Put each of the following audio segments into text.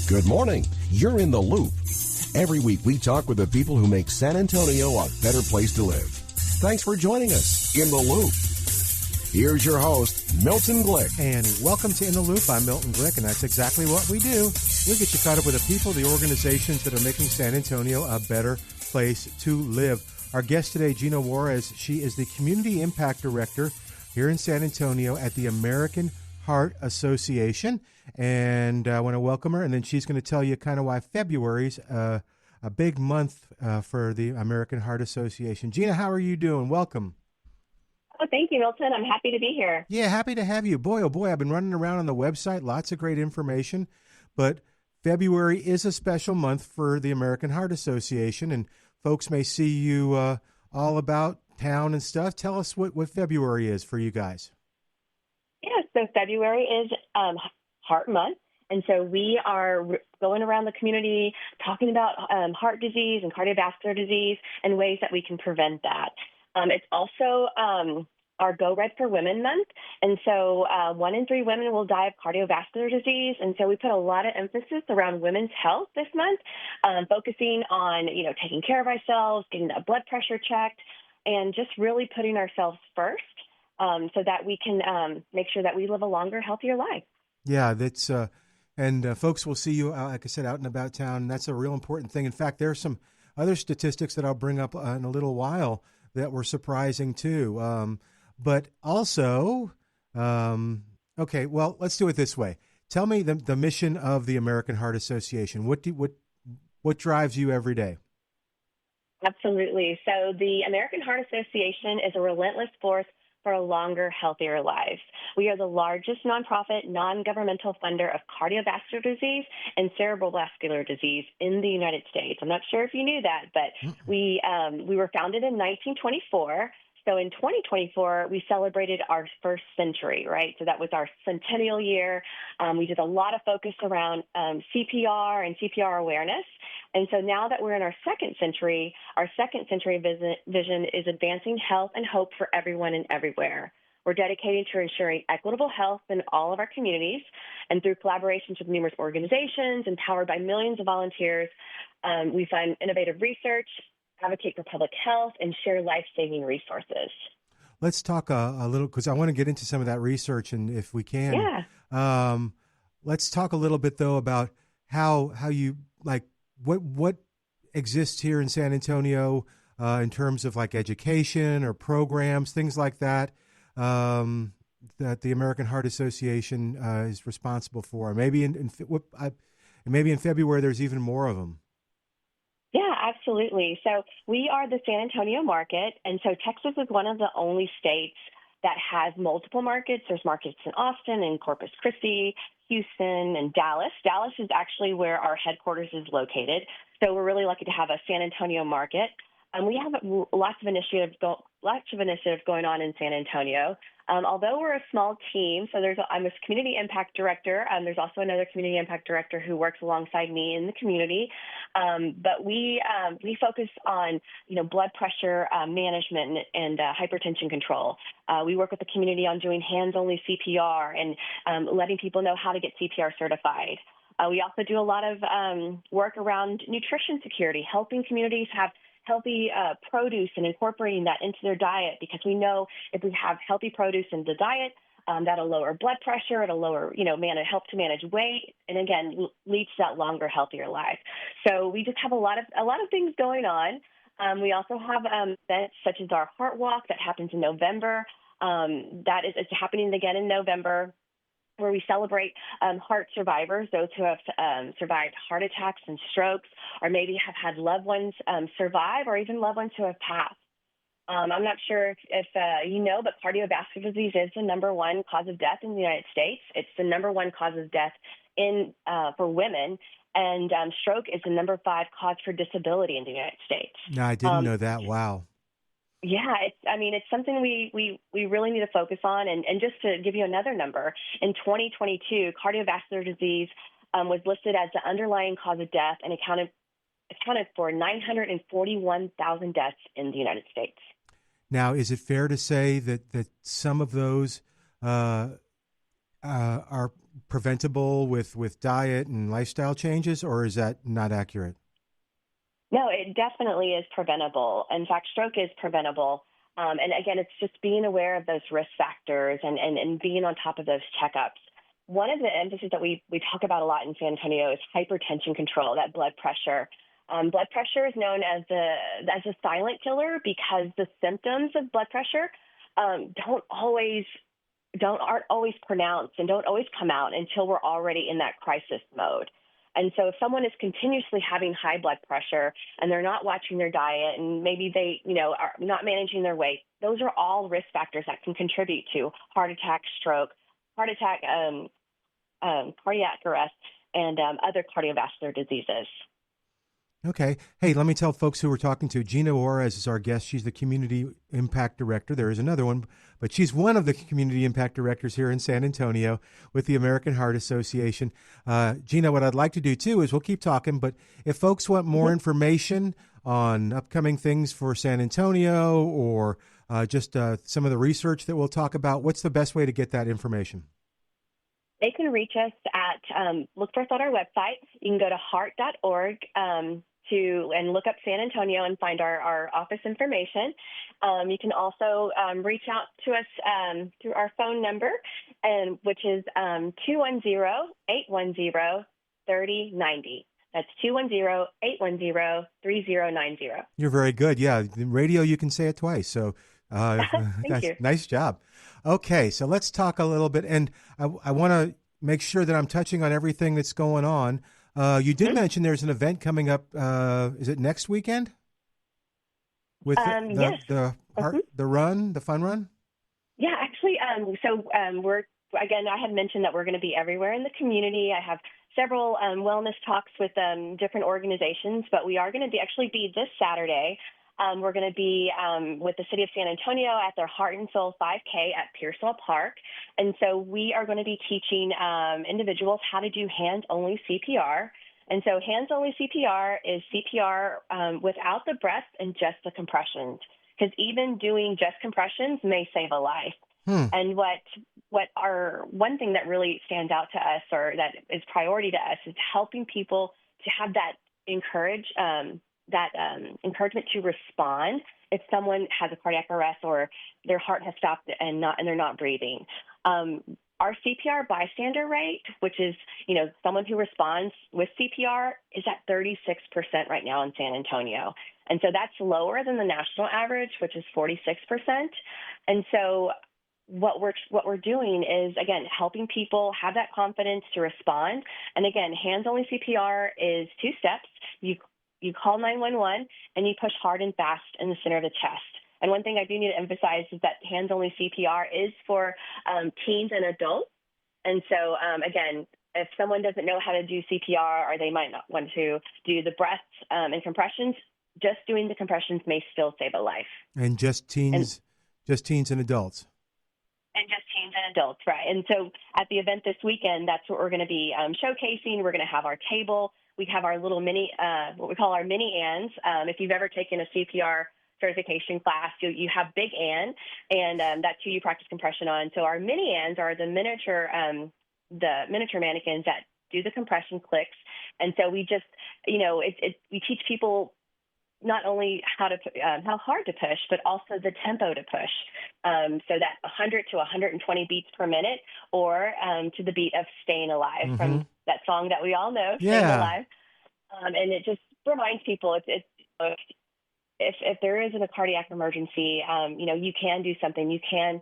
Good morning. You're in the loop. Every week we talk with the people who make San Antonio a better place to live. Thanks for joining us in the loop. Here's your host, Milton Glick. And welcome to In the Loop. I'm Milton Glick, and that's exactly what we do. We get you caught up with the people, the organizations that are making San Antonio a better place to live. Our guest today, Gyna Juarez, she is the Community Impact Director here in San Antonio at the American Heart Association. And I want to welcome her, and then she's going to tell you kind of why February's a big month for the American Heart Association. Gyna, how are you doing? Welcome. Oh, thank you, Milton. I'm happy to be here. Yeah, happy to have you. Boy, oh boy, I've been running around on the website, lots of great information, but February is a special month for the American Heart Association, and folks may see you all about town and stuff. Tell us what February is for you guys. Yeah, so February is Heart Month, and so we are going around the community talking about heart disease and cardiovascular disease and ways that we can prevent that. It's also our Go Red for Women month, and so 1 in 3 women will die of cardiovascular disease, and so we put a lot of emphasis around women's health this month, focusing on, taking care of ourselves, getting that blood pressure checked, and just really putting ourselves first so that we can make sure that we live a longer, healthier life. Yeah, that's and folks will see you, like I said, out and about town, and that's a real important thing. In fact, there are some other statistics that I'll bring up in a little while that were surprising too. But also, okay, well, let's do it this way. Tell me the mission of the American Heart Association. What drives you every day? Absolutely. So the American Heart Association is a relentless force for a longer, healthier life. We are the largest nonprofit, non-governmental funder of cardiovascular disease and cerebral vascular disease in the United States. I'm not sure if you knew that, but we were founded in 1924. So in 2024, we celebrated our first century, right? So that was our centennial year. We did a lot of focus around CPR and CPR awareness. And so now that we're in our second century vision is advancing health and hope for everyone and everywhere. We're dedicated to ensuring equitable health in all of our communities, and through collaborations with numerous organizations, empowered by millions of volunteers, we fund innovative research, advocate for public health, and share life-saving resources. Let's talk a little, because I want to get into some of that research, and if we can. Yeah. Let's talk a little bit, though, about how you, like, what exists here in San Antonio in terms of, like, education or programs, things like that, that the American Heart Association is responsible for. Maybe maybe in February there's even more of them. Yeah, absolutely. So we are the San Antonio market, and so Texas is one of the only states that has multiple markets. There's markets in Austin and Corpus Christi, Houston, and Dallas. Dallas is actually where our headquarters is located, so we're really lucky to have a San Antonio market. We have lots of initiatives going on in San Antonio. Although we're a small team, so I'm a community impact director. There's also another community impact director who works alongside me in the community. But we focus on blood pressure management and hypertension control. We work with the community on doing hands-only CPR and letting people know how to get CPR certified. We also do a lot of work around nutrition security, helping communities have healthy produce and incorporating that into their diet, because we know if we have healthy produce in the diet, that'll lower blood pressure, it'll lower, help to manage weight, and again, leads to that longer, healthier life. So we just have a lot of things going on. We also have events such as our Heart Walk that happens in November. It's happening again in November, where we celebrate heart survivors, those who have survived heart attacks and strokes, or maybe have had loved ones survive, or even loved ones who have passed. I'm not sure if you know, but cardiovascular disease is the number one cause of death in the United States. It's the number one cause of death for women, and stroke is the number 5 cause for disability in the United States. No, I didn't know that. Wow. Yeah, it's something we really need to focus on. And just to give you another number, in 2022, cardiovascular disease was listed as the underlying cause of death and accounted for 941,000 deaths in the United States. Now, is it fair to say that some of those are preventable with diet and lifestyle changes, or is that not accurate? No, it definitely is preventable. In fact, stroke is preventable. And again, it's just being aware of those risk factors and being on top of those checkups. One of the emphases that we talk about a lot in San Antonio is hypertension control, that blood pressure. Blood pressure is known as a silent killer because the symptoms of blood pressure aren't always pronounced and don't always come out until we're already in that crisis mode. And so if someone is continuously having high blood pressure and they're not watching their diet and maybe they, are not managing their weight, those are all risk factors that can contribute to heart attack, stroke, cardiac arrest, and other cardiovascular diseases. Okay. Hey, let me tell folks who we're talking to. Gyna Juarez is our guest. She's the Community Impact Director. There is another one, but she's one of the Community Impact Directors here in San Antonio with the American Heart Association. Gyna, what I'd like to do, too, is we'll keep talking, but if folks want more information on upcoming things for San Antonio or just some of the research that we'll talk about, what's the best way to get that information? They can reach us at, look for us on our website. You can go to heart.org and look up San Antonio and find our office information. You can also reach out to us through our phone number, which is 210-810-3090. That's 210-810-3090. You're very good. Yeah, the radio, you can say it twice. So Thank you. Nice job. Okay, so let's talk a little bit. And I want to make sure that I'm touching on everything that's going on. You did mention there's an event coming up. Is it next weekend? With yes. the fun run? Yeah, actually, I had mentioned that we're going to be everywhere in the community. I have several wellness talks with different organizations, but we are going to be this Saturday. We're going to be with the City of San Antonio at their Heart and Soul 5K at Pearsall Park. And so we are going to be teaching individuals how to do hands-only CPR. And so hands-only CPR is CPR without the breath and just the compressions, because even doing just compressions may save a life. And one thing that really stands out to us, or that is priority to us, is helping people to have that encouragement to respond if someone has a cardiac arrest or their heart has stopped and they're not breathing. Our CPR bystander rate, which is, someone who responds with CPR, is at 36% right now in San Antonio. And so that's lower than the national average, which is 46%. And so what we're doing is, again, helping people have that confidence to respond. And again, hands-only CPR is 2 steps. You call 911 and you push hard and fast in the center of the chest. And one thing I do need to emphasize is that hands-only CPR is for teens and adults. And so, again, if someone doesn't know how to do CPR or they might not want to do the breaths and compressions, just doing the compressions may still save a life. And just teens and adults. And just teens and adults, right. And so at the event this weekend, that's what we're going to be showcasing. We're going to have our table. We have our little mini, what we call our mini Anns. If you've ever taken a CPR certification class, you have big Ann, and that's who you practice compression on. So our mini Anns are the miniature mannequins that do the compression clicks. And so we just, we teach people not only how hard to push, but also the tempo to push. So that 100 to 120 beats per minute, or to the beat of Staying Alive from that song that we all know, Staying Alive. And it just reminds people if there isn't a cardiac emergency, you can do something. You can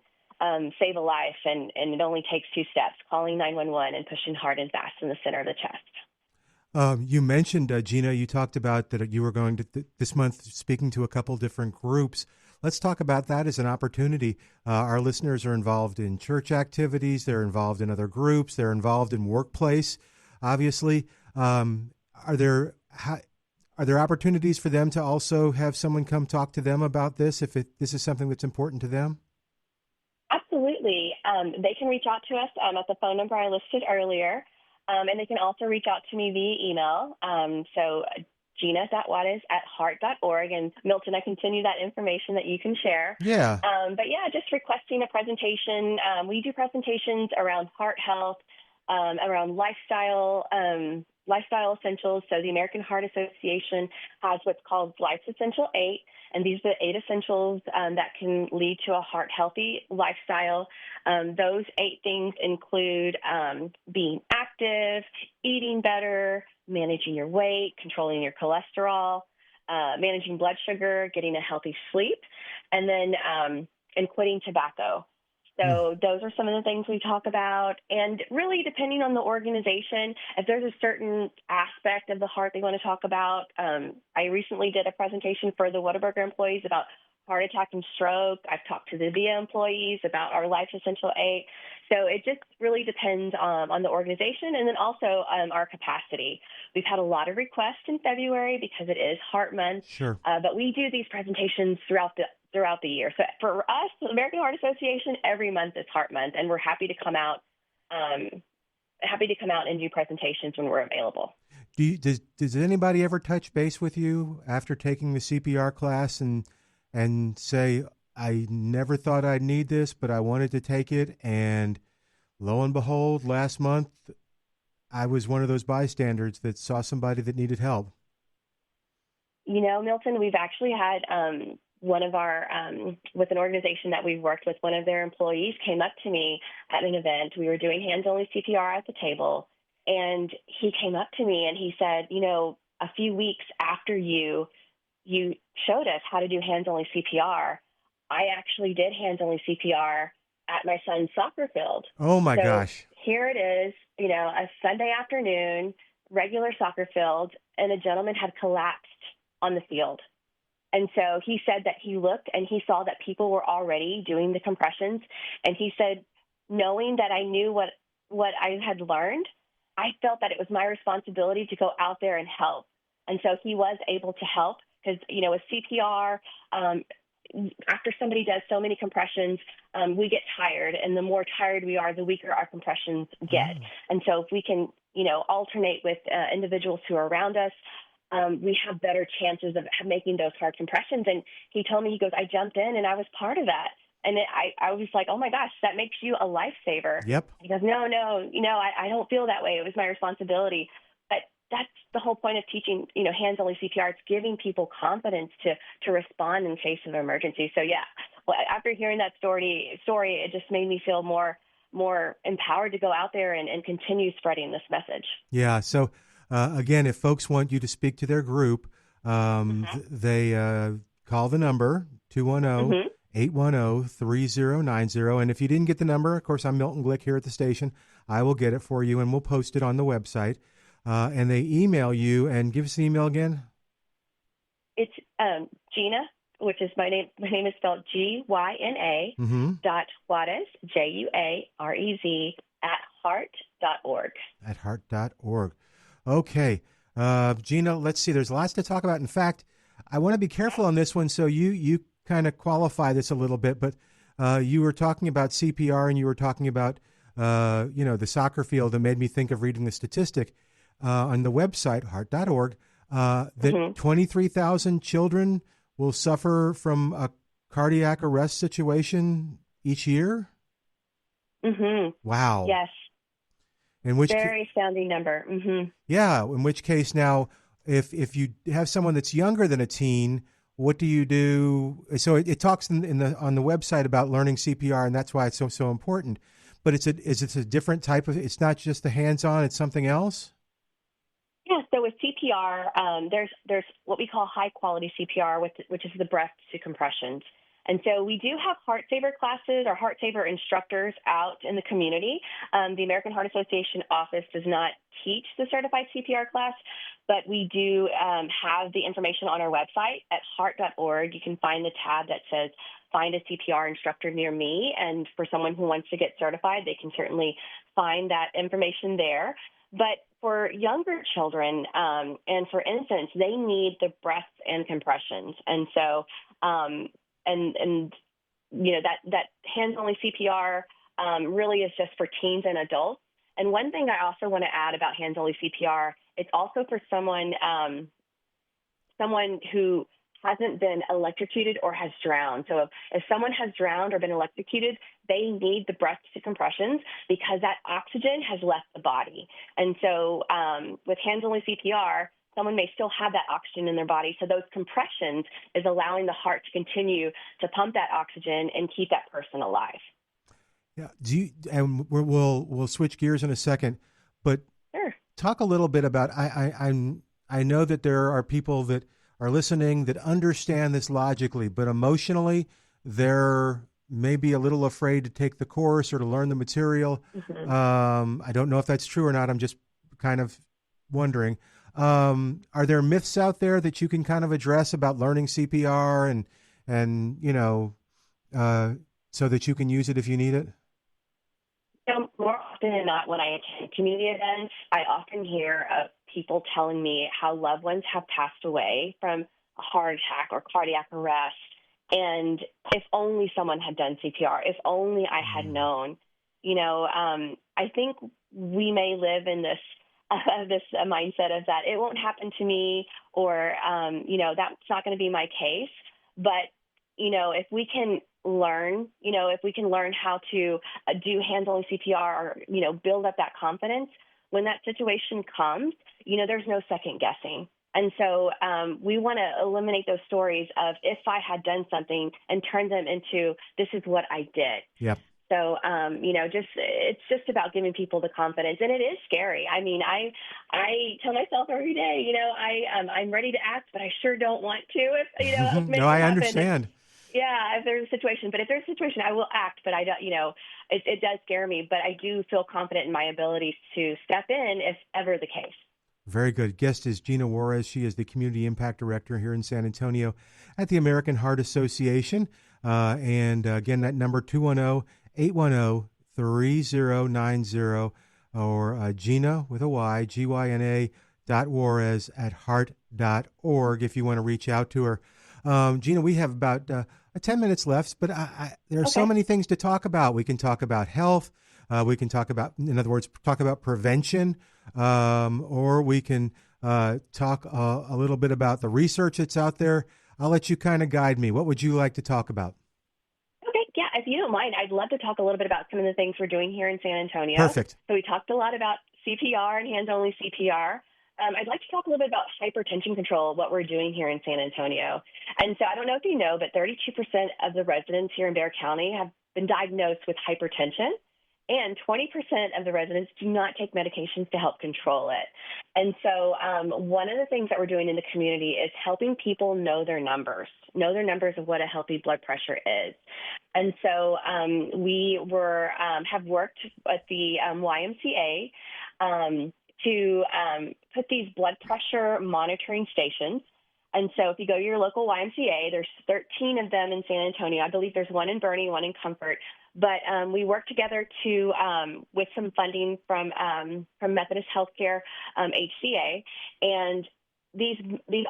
save a life, and it only takes 2 steps, calling 911 and pushing hard and fast in the center of the chest. You mentioned, Gyna, you talked about that you were going to this month speaking to a couple different groups. Let's talk about that as an opportunity. Our listeners are involved in church activities. They're involved in other groups. They're involved in workplace, obviously. Are there opportunities for them to also have someone come talk to them about this if this is something that's important to them? Absolutely. They can reach out to us at the phone number I listed earlier. And they can also reach out to me via email. So Gyna.Juarez@heart.org. And Milton, I can send you that information that you can share. Yeah. But just requesting a presentation. We do presentations around heart health, around lifestyle essentials. So the American Heart Association has what's called Life's Essential 8, and these are the 8 essentials that can lead to a heart-healthy lifestyle. Those 8 things include being active, eating better, managing your weight, controlling your cholesterol, managing blood sugar, getting a healthy sleep, and then and quitting tobacco. So those are some of the things we talk about. And really, depending on the organization, if there's a certain aspect of the heart they want to talk about, I recently did a presentation for the Whataburger employees about heart attack and stroke. I've talked to the VIA employees about our Life Essential 8. So it just really depends on the organization and then also our capacity. We've had a lot of requests in February because it is Heart Month. Sure. But we do these presentations throughout the year. So for us, the American Heart Association, every month is Heart Month, and we're happy to come out and do presentations when we're available. Does anybody ever touch base with you after taking the CPR class and say, I never thought I'd need this, but I wanted to take it, and lo and behold, last month I was one of those bystanders that saw somebody that needed help? You know, Milton, we've actually had one of our, with an organization that we've worked with, one of their employees came up to me at an event. We were doing hands-only CPR at the table, and he came up to me and he said, you know, a few weeks after you showed us how to do hands-only CPR, I actually did hands-only CPR at my son's soccer field. Oh, my gosh. Here it is, you know, a Sunday afternoon, regular soccer field, and a gentleman had collapsed on the field. And so he said that he looked and he saw that people were already doing the compressions. And he said, knowing that I knew what I had learned, I felt that it was my responsibility to go out there and help. And so he was able to help because, you know, with CPR, after somebody does so many compressions, we get tired. And the more tired we are, the weaker our compressions get. And so if we can, you know, alternate with individuals who are around us, we have better chances of making those hard compressions. And he told me, he goes, I jumped in and I was part of that. And I was like, oh my gosh, that makes you a lifesaver. Yep. He goes, no, you know, I don't feel that way. It was my responsibility. But that's the whole point of teaching, you know, hands-only CPR. It's giving people confidence to respond in case of emergency. So yeah, well, after hearing that story, it just made me feel more empowered to go out there and continue spreading this message. Yeah. So again, if folks want you to speak to their group, they call the number 210-810-3090. And if you didn't get the number, of course, I'm Milton Glick here at the station. I will get it for you, and we'll post it on the website. And they email you, and give us the email again. It's Gyna, which is my name. My name is spelled Gyna .Juarez, Juarez @heart.org. At heart.org. Okay. Gyna, let's see. There's lots to talk about. In fact, I want to be careful on this one, so you kind of qualify this a little bit, but you were talking about CPR and you were talking about, you know, the soccer field, and made me think of reading the statistic on the website, heart.org, that 23,000 children will suffer from a cardiac arrest situation each year? Wow. Yes. Very astounding number. Yeah. In which case now, if you have someone that's younger than a teen, what do you do? So it talks on the website about learning CPR, and that's why it's so important. But is it a different type of? It's not just the hands-on; it's something else. Yeah. So with CPR, there's what we call high-quality CPR, which is the breath to compressions. And so we do have Heart Saver classes or Heart Saver instructors out in the community. The American Heart Association office does not teach the certified CPR class, but we do have the information on our website at heart.org. You can find the tab that says Find a CPR Instructor Near Me. And for someone who wants to get certified, they can certainly find that information there. But for younger children and for infants, they need the breaths and compressions. And so and you know, that hands-only CPR really is just for teens and adults. And one thing I also want to add about hands-only CPR, it's also for someone who hasn't been electrocuted or has drowned. So if someone has drowned or been electrocuted, they need the breath decompressions because that oxygen has left the body. And so with hands-only CPR, someone may still have that oxygen in their body. So those compressions is allowing the heart to continue to pump that oxygen and keep that person alive. Yeah. And we'll switch gears in a second, but Sure. Talk a little bit about, I know that there are people that are listening that understand this logically, but emotionally they're maybe a little afraid to take the course or to learn the material. I don't know if that's true or not. I'm just kind of wondering. Are there myths out there that you can kind of address about learning CPR and so that you can use it if you need it? More often than not, when I attend community events, I often hear of people telling me how loved ones have passed away from a heart attack or cardiac arrest. And if only someone had done CPR, if only I had known, I think we may live in this mindset of that it won't happen to me or, that's not going to be my case. But, if we can learn, how to do hands-only CPR or, build up that confidence, when that situation comes, there's no second guessing. And so we want to eliminate those stories of if I had done something and turn them into this is what I did. Yep. So, it's just about giving people the confidence. And it is scary. I mean, I tell myself every day, I'm ready to act, but I sure don't want to. If, no, I understand. Yeah, if there's a situation. But if there's a situation, I will act. But I don't, it does scare me. But I do feel confident in my abilities to step in if ever the case. Very good. Guest is Gyna Juarez. She is the Community Impact Director here in San Antonio at the American Heart Association. And again, that number 210-810-3090 or Gyna with a Y, gyna.juarez@heart.org if you want to reach out to her. Gyna, we have about 10 minutes left, but there are so many things to talk about. We can talk about health. We can talk about, in other words, talk about prevention, or we can talk a little bit about the research that's out there. I'll let you kind of guide me. What would you like to talk about? Okay, yeah, if you don't mind, I'd love to talk a little bit about some of the things we're doing here in San Antonio. Perfect. So we talked a lot about CPR and hands-only CPR. I'd like to talk a little bit about hypertension control, what we're doing here in San Antonio. And so I don't know if you know, but 32% of the residents here in Bexar County have been diagnosed with hypertension, and 20% of the residents do not take medications to help control it. And so one of the things that we're doing in the community is helping people know their numbers of what a healthy blood pressure is. And so we have worked at the YMCA to put these blood pressure monitoring stations. And so if you go to your local YMCA, there's 13 of them in San Antonio. I believe there's one in Bernie, one in Comfort. But we work together to with some funding from Methodist Healthcare, HCA, and these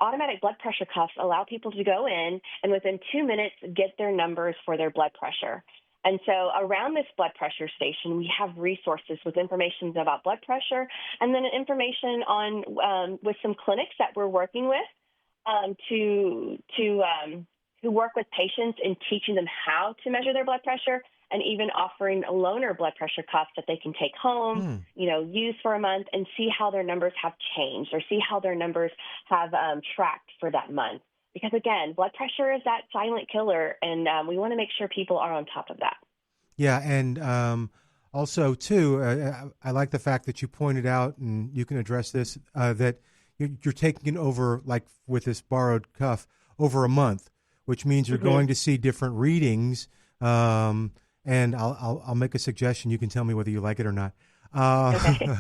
automatic blood pressure cuffs allow people to go in and within 2 minutes get their numbers for their blood pressure. And so around this blood pressure station, we have resources with information about blood pressure and then information on with some clinics that we're working with to work with patients in teaching them how to measure their blood pressure and even offering loaner blood pressure cuffs that they can take home, use for a month and see how their numbers have changed or see how their numbers have tracked for that month. Because, again, blood pressure is that silent killer, and we want to make sure people are on top of that. Yeah, and also, too, I like the fact that you pointed out, and you can address this, that you're taking it over, like with this borrowed cuff, over a month, which means you're going to see different readings. And I'll make a suggestion. You can tell me whether you like it or not. Okay.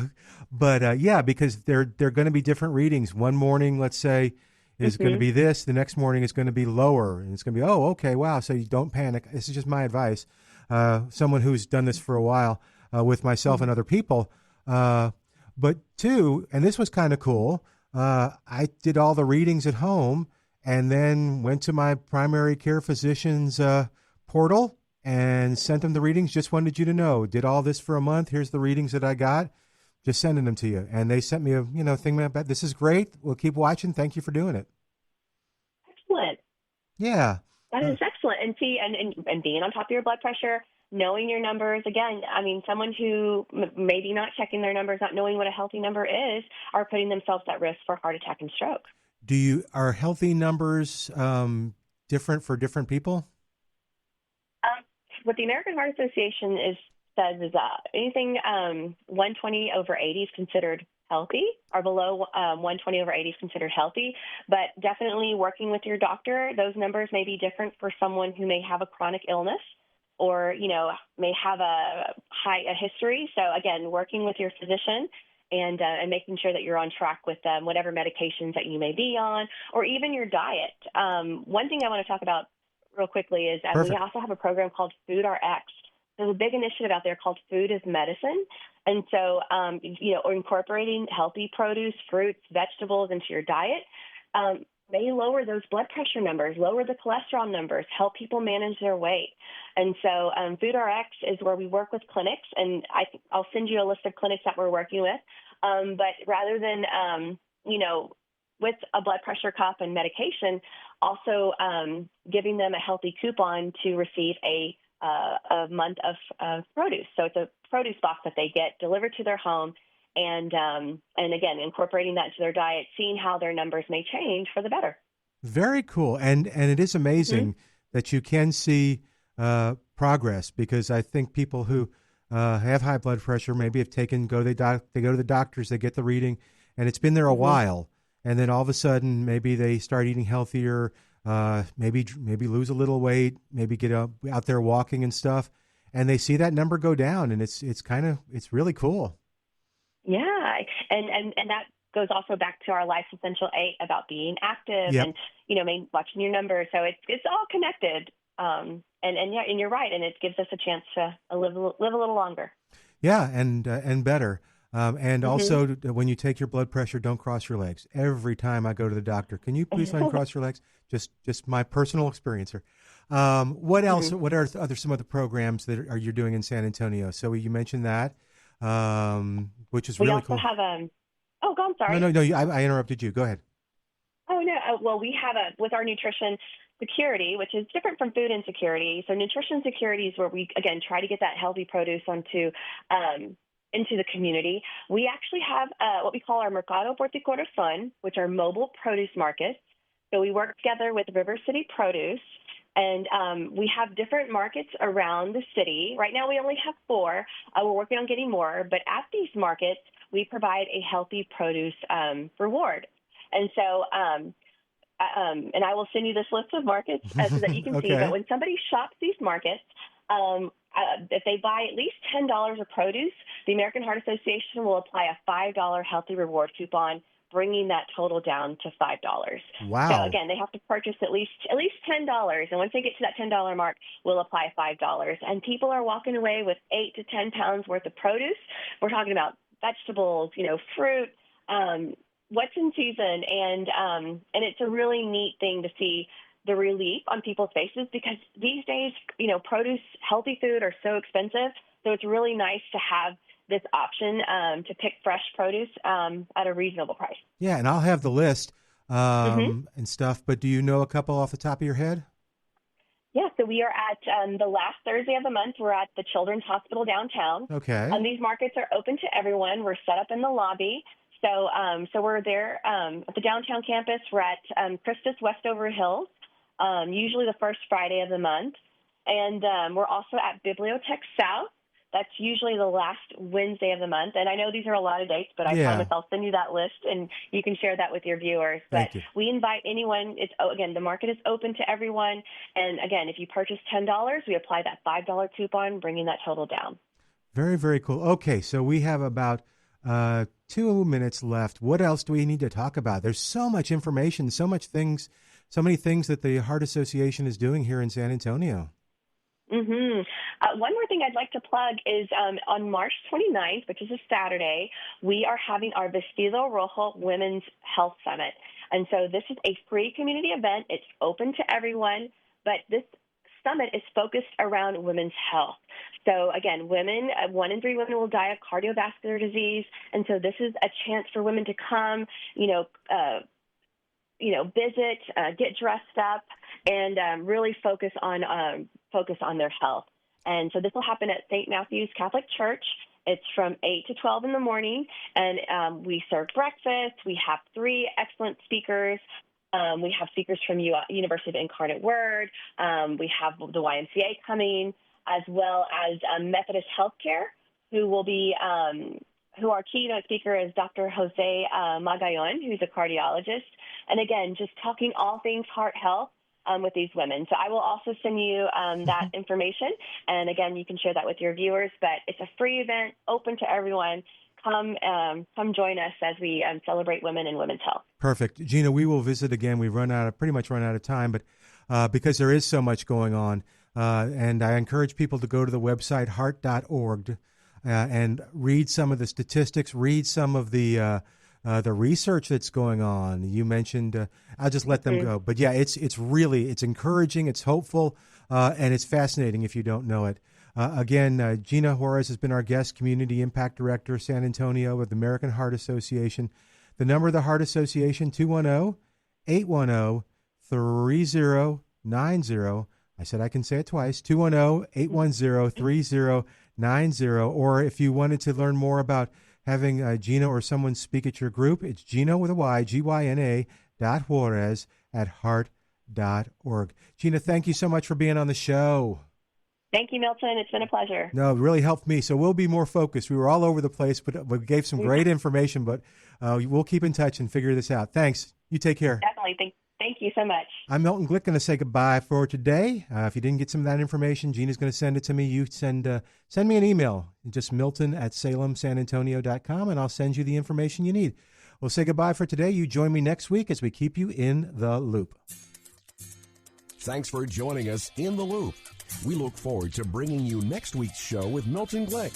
But, yeah, because they're going to be different readings. One morning, let's say, is going to be this. The next morning is going to be lower. And it's going to be, oh, okay, wow. So you don't panic. This is just my advice. Someone who's done this for a while with myself and other people. But two, and this was kind of cool, I did all the readings at home and then went to my primary care physician's portal and sent them the readings. Just wanted you to know, did all this for a month. Here's the readings that I got. Just sending them to you. And they sent me a thing about, this is great. We'll keep watching. Thank you for doing it. Excellent. Yeah. That Uh, is excellent. And see, and being on top of your blood pressure, knowing your numbers. Again, I mean, someone who maybe not checking their numbers, not knowing what a healthy number is, are putting themselves at risk for heart attack and stroke. are healthy numbers different for different people? What the American Heart Association says is anything 120 over 80 is considered healthy, or below 120 over 80 is considered healthy. But definitely working with your doctor, those numbers may be different for someone who may have a chronic illness or, may have a history. So again, working with your physician and making sure that you're on track with whatever medications that you may be on, or even your diet. One thing I want to talk about real quickly is we Perfect. also have a program called Food RX. There's a big initiative out there called Food is Medicine. And so, incorporating healthy produce, fruits, vegetables into your diet may lower those blood pressure numbers, lower the cholesterol numbers, help people manage their weight. And so Food RX is where we work with clinics, and I'll send you a list of clinics that we're working with. But rather than, with a blood pressure cuff and medication, also giving them a healthy coupon to receive a month of produce. So it's a produce box that they get delivered to their home, and again, incorporating that into their diet, seeing how their numbers may change for the better. Very cool. And it is Mm-hmm. amazing that you can see progress, because I think people who have high blood pressure maybe have they go to the doctors, they get the reading, and it's been there a Mm-hmm. while. And then all of a sudden, maybe they start eating healthier, maybe lose a little weight, maybe get out there walking and stuff, and they see that number go down, and it's really cool. Yeah, and that goes also back to our Life Essential 8 about being active Yep. and watching your numbers. So it's all connected. And yeah, and you're right, and it gives us a chance to live a little longer. Yeah, and better. And Hmm. also, when you take your blood pressure, don't cross your legs. Every time I go to the doctor, can you please uncross your legs? Just my personal experience here. What else? Hmm. What are some of the programs that you're doing in San Antonio? So you mentioned that, which is We really also cool. have Oh, go. I'm No, sorry. no, no. I interrupted you. Go ahead. Oh no. Well, we have with our nutrition security, which is different from food insecurity. So nutrition security is where we again try to get that healthy produce into the community. We actually have what we call our Mercado Puerto Corazon, which are mobile produce markets. So we work together with River City Produce, and we have different markets around the city. Right now, we only have four. We're working on getting more, but at these markets, we provide a healthy produce reward. And so, and I will send you this list of markets so that you can see. But Okay. when somebody shops these markets, if they buy at least $10 of produce, the American Heart Association will apply a $5 healthy reward coupon, bringing that total down to $5. So Wow. again, they have to purchase at least $10, and once they get to that $10 mark, we'll apply $5. And people are walking away with 8 to 10 pounds worth of produce. We're talking about vegetables, fruit. What's in season, and it's a really neat thing to see the relief on people's faces, because these days, produce, healthy food are so expensive. So it's really nice to have this option to pick fresh produce at a reasonable price. Yeah, and I'll have the list Hmm. and stuff. But do you know a couple off the top of your head? Yeah, so we are at the last Thursday of the month. We're at the Children's Hospital downtown. Okay. These markets are open to everyone. We're set up in the lobby. So we're there at the downtown campus. We're at Christus Westover Hills, usually the first Friday of the month. And we're also at Bibliotech South. That's usually the last Wednesday of the month. And I know these are a lot of dates, but I promise Yeah. I'll send you that list and you can share that with your viewers. But Thank you. we invite anyone. Again, the market is open to everyone. And again, if you purchase $10, we apply that $5 coupon, bringing that total down. Very, very cool. Okay, so we have about 2 minutes left. What else do we need to talk about? There's so much information, so many things that the Heart Association is doing here in San Antonio. Mm-hmm. One more thing I'd like to plug is on March 29th, which is a Saturday, we are having our Vestido Rojo Women's Health Summit. And so this is a free community event. It's open to everyone, but this summit is focused around women's health. So again, women, 1 in 3 women will die of cardiovascular disease. And so this is a chance for women to come, visit, get dressed up, and really focus on their health. And so this will happen at St. Matthew's Catholic Church. It's from 8 to 12 in the morning, and we serve breakfast. We have 3 excellent speakers. We have speakers from University of Incarnate Word. We have the YMCA coming, as well as Methodist Healthcare, who will be who our keynote speaker is Dr. Jose Magayon, who's a cardiologist. And again, just talking all things heart health with these women. So I will also send you that information. And again, you can share that with your viewers. But it's a free event, open to everyone. Come join us as we celebrate women and women's health. Perfect. Gyna, we will visit again. We've pretty much run out of time, but because there is so much going on. And I encourage people to go to the website heart.org and read some of the statistics, read some of the research that's going on. You mentioned, I'll just let them go. But yeah, it's encouraging, it's hopeful, and it's fascinating if you don't know it. Again, Gyna Juarez has been our guest, Community Impact Director, San Antonio of the American Heart Association. The number of the Heart Association, 210-810-3090. I said I can say it twice, 210-810-3090. Or if you wanted to learn more about having Gyna or someone speak at your group, it's Gyna with a Y, Gyna.Juarez@heart.org. Gyna, thank you so much for being on the show. Thank you, Milton. It's been a pleasure. No, it really helped me. So we'll be more focused. We were all over the place, but we gave some great information, but we'll keep in touch and figure this out. Thanks. You take care. Definitely. Thank you so much. I'm Milton Glick, going to say goodbye for today. If you didn't get some of that information, Gyna's going to send it to me. You send me an email, just milton@salemsanantonio.com, and I'll send you the information you need. We'll say goodbye for today. You join me next week as we keep you in the loop. Thanks for joining us in the loop. We look forward to bringing you next week's show with Milton Glick.